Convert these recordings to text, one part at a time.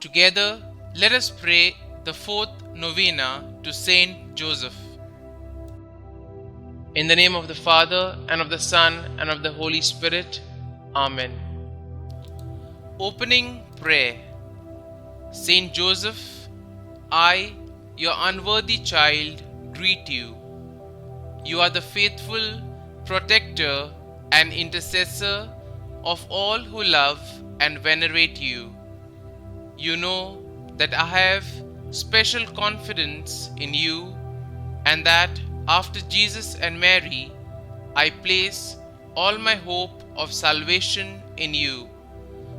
Together, let us pray the fourth novena to Saint Joseph. In the name of the Father, and of the Son, and of the Holy Spirit. Amen. Opening prayer. Saint Joseph, I, your unworthy child, greet you. You are the faithful protector and intercessor of all who love and venerate you. You know that I have special confidence in you, and that after Jesus and Mary, I place all my hope of salvation in you.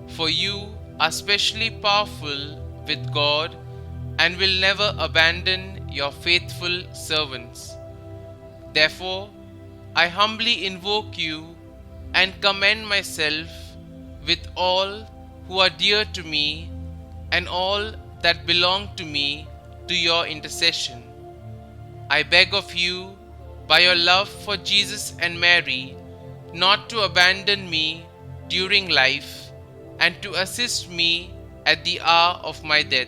For you are specially powerful with God and will never abandon your faithful servants. Therefore, I humbly invoke you and commend myself with all who are dear to me and all that belong to me to your intercession. I beg of you, by your love for Jesus and Mary, not to abandon me during life and to assist me at the hour of my death.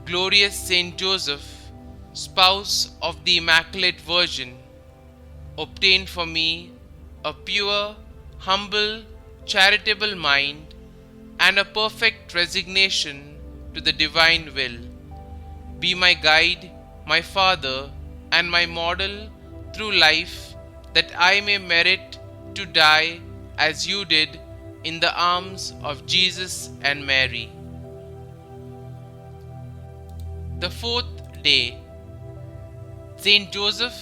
Glorious Saint Joseph, spouse of the Immaculate Virgin, obtain for me a pure, humble, charitable mind and a perfect resignation to the divine will. Be my guide, my Father, and my model through life, that I may merit to die as you did in the arms of Jesus and Mary. The fourth day. Saint Joseph,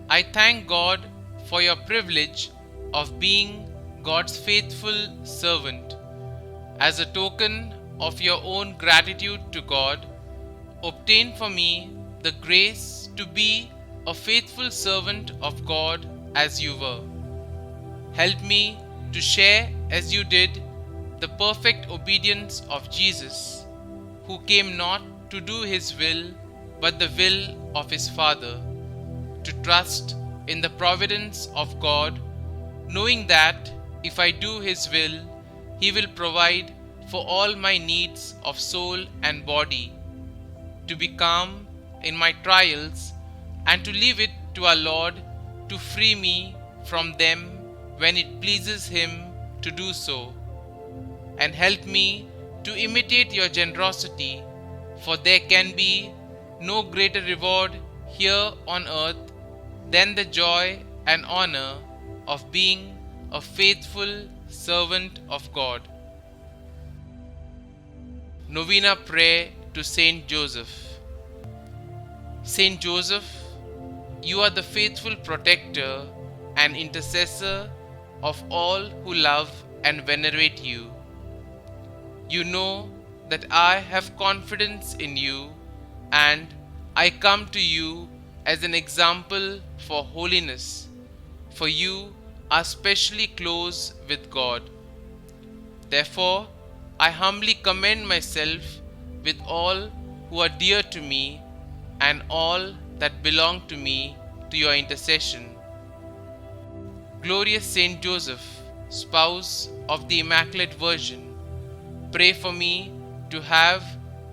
I thank God for your privilege of being God's faithful servant. As a token of your own gratitude to God, obtain for me the grace to be a faithful servant of God as you were. Help me to share as you did the perfect obedience of Jesus, who came not to do his will but the will of his Father, to trust in the providence of God, knowing that if I do his will, he will provide for all my needs of soul and body, to be calm in my trials and to leave it to our Lord to free me from them when it pleases him to do so. And help me to imitate your generosity, for there can be no greater reward here on earth than the joy and honor of being a faithful servant of God. Novena prayer to Saint Joseph. Saint Joseph, you are the faithful protector and intercessor of all who love and venerate you. You know that I have confidence in you, and I come to you as an example for holiness, for you are specially close with God. Therefore, I humbly commend myself with all who are dear to me and all that belong to me to your intercession. Glorious Saint Joseph, spouse of the Immaculate Virgin, pray for me to have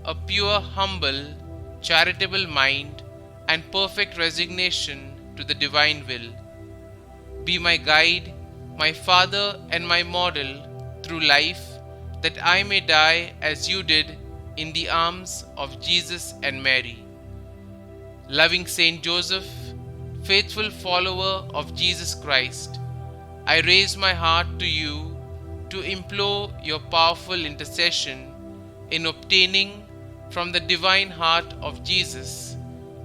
a pure, humble, charitable mind and perfect resignation to the divine will. Be my guide, my Father, and my model through life, that I may die as you did in the arms of Jesus and Mary. Loving Saint Joseph, faithful follower of Jesus Christ, I raise my heart to you to implore your powerful intercession in obtaining from the divine heart of Jesus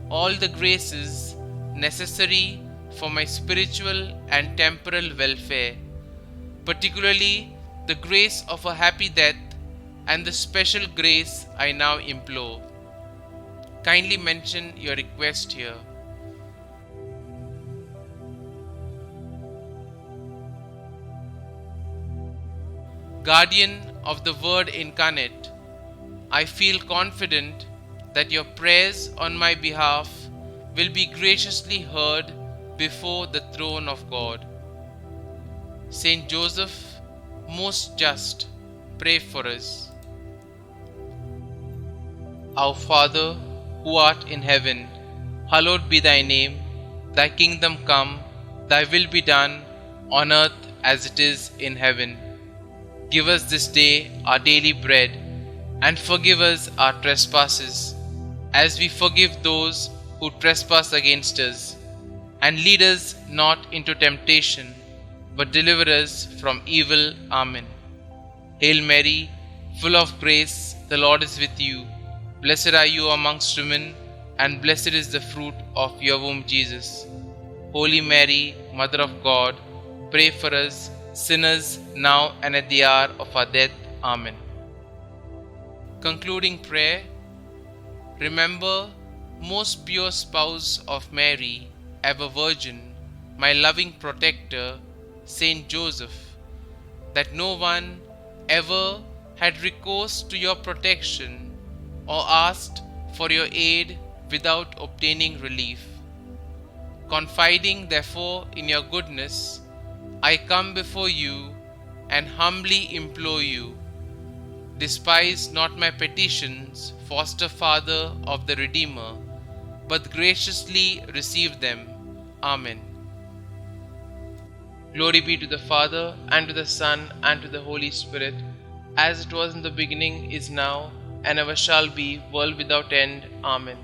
all the graces necessary for my spiritual and temporal welfare, particularly the grace of a happy death and the special grace I now implore. Kindly mention your request here. Guardian of the Word incarnate, I feel confident that your prayers on my behalf will be graciously heard before the throne of God. Saint Joseph, most just, pray for us. Our Father, who art in heaven, hallowed be thy name. Thy kingdom come, thy will be done, on earth as it is in heaven. Give us this day our daily bread, and forgive us our trespasses, as we forgive those who trespass against us. And lead us not into temptation, but deliver us from evil. Amen. Hail Mary, full of grace, the Lord is with you. Blessed are you amongst women, and blessed is the fruit of your womb, Jesus. Holy Mary, Mother of God, pray for us sinners now and at the hour of our death. Amen. Concluding prayer. Remember, most pure spouse of Mary, ever virgin, my loving protector, Saint Joseph, that no one ever had recourse to your protection or asked for your aid without obtaining relief. Confiding therefore in your goodness, I come before you and humbly implore you, despise not my petitions, foster Father of the Redeemer, but graciously receive them. Amen. Glory be to the Father, and to the Son, and to the Holy Spirit, as it was in the beginning, is now, and ever shall be, world without end. Amen.